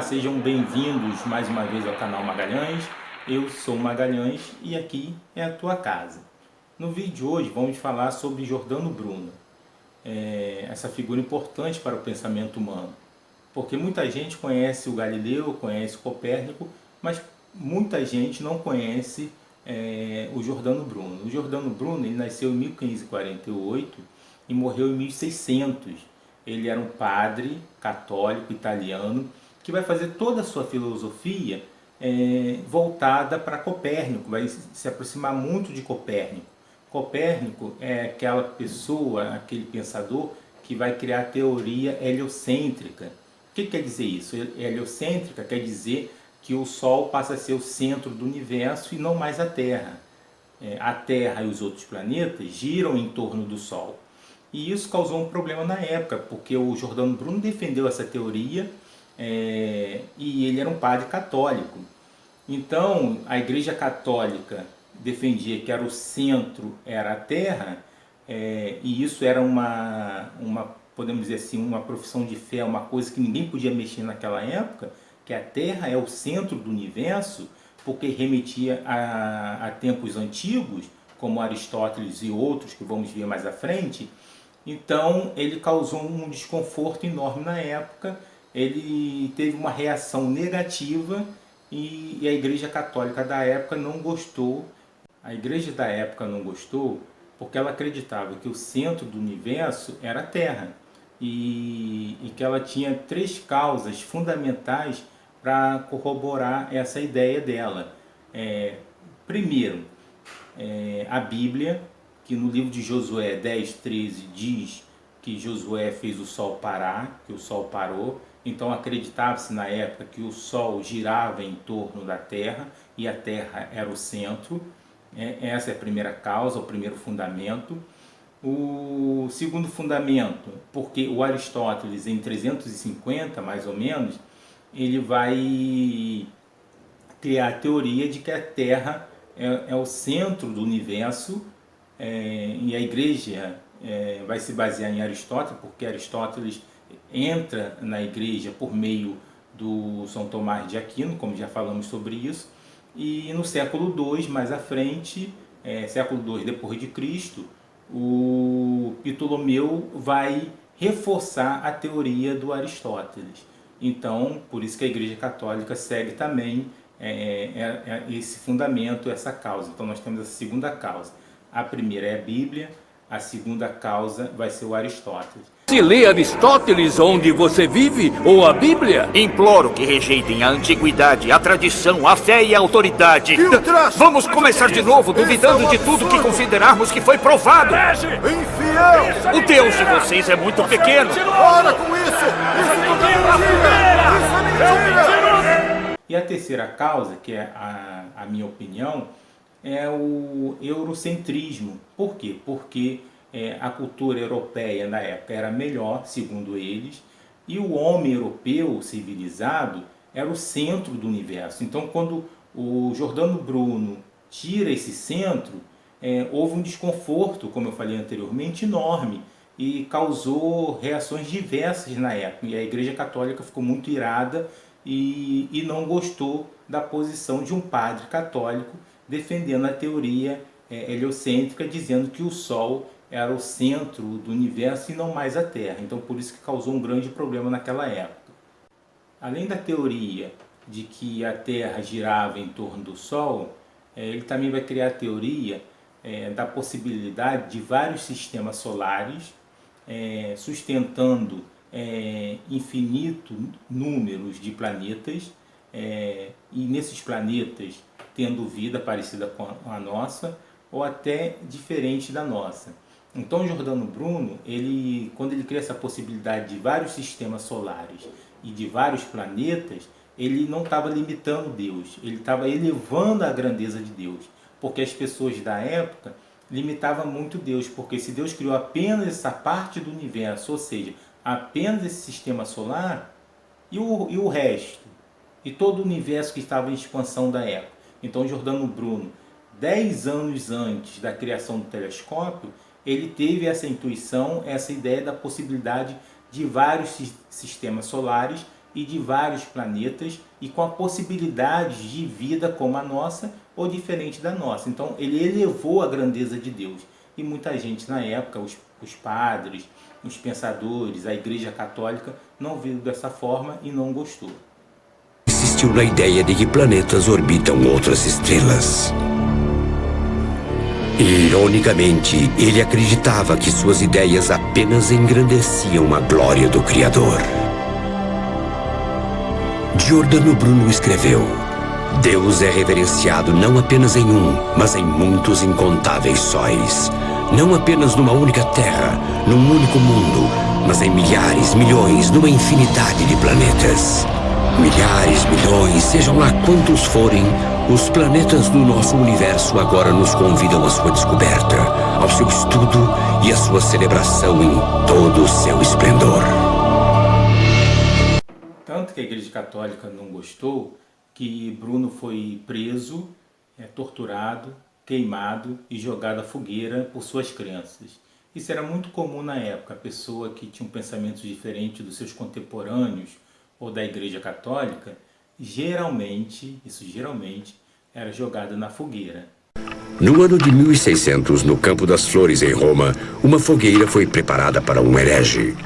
sejam bem-vindos mais uma vez ao canal Magalhães. Eu sou Magalhães e aqui é a tua casa. No vídeo de hoje vamos falar sobre Giordano Bruno, essa figura importante para o pensamento humano, porque muita gente conhece o Galileu, conhece o Copérnico, mas muita gente não conhece o Giordano Bruno. O Giordano Bruno ele nasceu em 1548 e morreu em 1600. Ele era um padre católico italiano que vai fazer toda a sua filosofia voltada para Copérnico, vai se aproximar muito de Copérnico. Copérnico é aquela pessoa, aquele pensador que vai criar a teoria heliocêntrica. O que quer dizer isso? Heliocêntrica quer dizer que o Sol passa a ser o centro do universo e não mais a Terra. A Terra e os outros planetas giram em torno do Sol. E isso causou um problema na época, porque o Giordano Bruno defendeu essa teoria e ele era um padre católico. Então, a Igreja Católica defendia que era o centro, era a Terra, e isso era podemos dizer assim, uma profissão de fé, uma coisa que ninguém podia mexer naquela época, que a Terra é o centro do universo, porque remetia a tempos antigos, como Aristóteles e outros que vamos ver mais à frente. Então ele causou um desconforto enorme na época, ele teve uma reação negativa e a Igreja Católica da época não gostou. A Igreja da época não gostou porque ela acreditava que o centro do universo era a Terra e que ela tinha três causas fundamentais para corroborar essa ideia dela. Primeiro, a Bíblia, que no livro de Josué 10:13 diz que Josué fez o Sol parar, que o Sol parou. Então acreditava-se na época que o Sol girava em torno da Terra e a Terra era o centro. Essa é a primeira causa, o primeiro fundamento. O segundo fundamento, porque o Aristóteles em 350 mais ou menos, ele vai criar a teoria de que a Terra é o centro do universo, e a Igreja vai se basear em Aristóteles, porque Aristóteles entra na Igreja por meio do São Tomás de Aquino, como já falamos sobre isso, e no século II, mais à frente, século II depois de Cristo, o Ptolomeu vai reforçar a teoria do Aristóteles. Então, por isso que a Igreja Católica segue também esse fundamento, essa causa. Então nós temos a segunda causa. A primeira é a Bíblia, a segunda causa vai ser o Aristóteles. Se lê Aristóteles onde você vive, ou a Bíblia? Imploro que rejeitem a antiguidade, a tradição, a fé e a autoridade. Vamos começar de novo, duvidando de tudo que considerarmos que foi provado. Infiel! O Deus de vocês é muito pequeno. Para com isso! Isso é mentira! Isso é mentira! E a terceira causa, que é a minha opinião, é o eurocentrismo. Por quê? Porque a cultura europeia na época era melhor, segundo eles, e o homem europeu civilizado era o centro do universo. Então, quando o Giordano Bruno tira esse centro, houve um desconforto, como eu falei anteriormente, enorme, e causou reações diversas na época. E a Igreja Católica ficou muito irada e não gostou da posição de um padre católico defendendo a teoria heliocêntrica, dizendo que o Sol era o centro do universo e não mais a Terra. Então por isso que causou um grande problema naquela época. Além da teoria de que a Terra girava em torno do Sol, ele também vai criar a teoria da possibilidade de vários sistemas solares, sustentando infinito números de planetas, e nesses planetas tendo vida parecida com a nossa ou até diferente da nossa. Então Giordano Bruno, quando ele cria essa possibilidade de vários sistemas solares e de vários planetas, ele não estava limitando Deus, ele estava elevando a grandeza de Deus, porque as pessoas da época limitavam muito Deus, porque se Deus criou apenas essa parte do universo, ou seja, apenas esse sistema solar, e o resto, e todo o universo que estava em expansão da época. Então Giordano Bruno, 10 anos antes da criação do telescópio, ele teve essa intuição, essa ideia da possibilidade de vários sistemas solares e de vários planetas e com a possibilidade de vida como a nossa ou diferente da nossa. Então ele elevou a grandeza de Deus. E muita gente na época, os padres, os pensadores, a Igreja Católica, não viu dessa forma e não gostou. Insistiu na ideia de que planetas orbitam outras estrelas. Ironicamente, ele acreditava que suas ideias apenas engrandeciam a glória do Criador. Giordano Bruno escreveu: Deus é reverenciado não apenas em um, mas em muitos incontáveis sóis. Não apenas numa única terra, num único mundo, mas em milhares, milhões, numa infinidade de planetas. Milhares, milhões, sejam lá quantos forem, os planetas do nosso universo agora nos convidam à sua descoberta, ao seu estudo e à sua celebração em todo o seu esplendor. Tanto que a Igreja Católica não gostou que Bruno foi preso, torturado, queimado e jogado à fogueira por suas crenças. Isso era muito comum na época. A pessoa que tinha um pensamento diferente dos seus contemporâneos ou da Igreja Católica, geralmente era jogada na fogueira. No ano de 1600, no Campo das Flores, em Roma, uma fogueira foi preparada para um herege.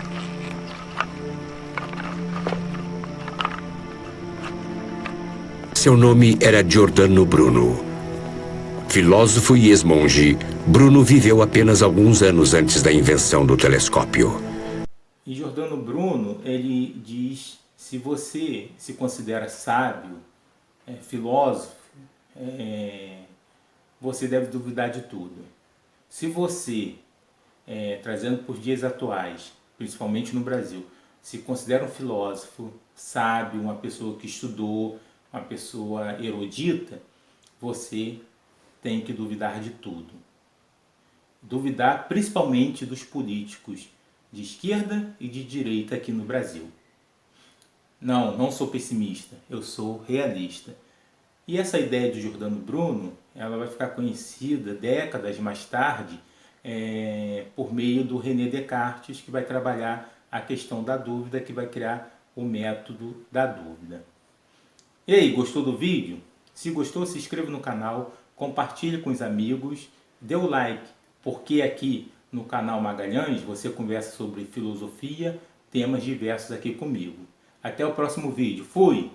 Seu nome era Giordano Bruno. Filósofo e ex-monge, Bruno viveu apenas alguns anos antes da invenção do telescópio. E Giordano Bruno, ele diz: se você se considera sábio, filósofo, você deve duvidar de tudo. Se você, trazendo por dias atuais, principalmente no Brasil, se considera um filósofo, sábio, uma pessoa que estudou, uma pessoa erudita, você tem que duvidar de tudo. Duvidar principalmente dos políticos de esquerda e de direita aqui no Brasil. Não sou pessimista, eu sou realista. E essa ideia de Giordano Bruno, ela vai ficar conhecida décadas mais tarde por meio do René Descartes, que vai trabalhar a questão da dúvida, que vai criar o método da dúvida. E aí, gostou do vídeo? Se gostou, se inscreva no canal, compartilhe com os amigos, dê o like, porque aqui no canal Magalhães você conversa sobre filosofia, temas diversos aqui comigo. Até o próximo vídeo. Fui!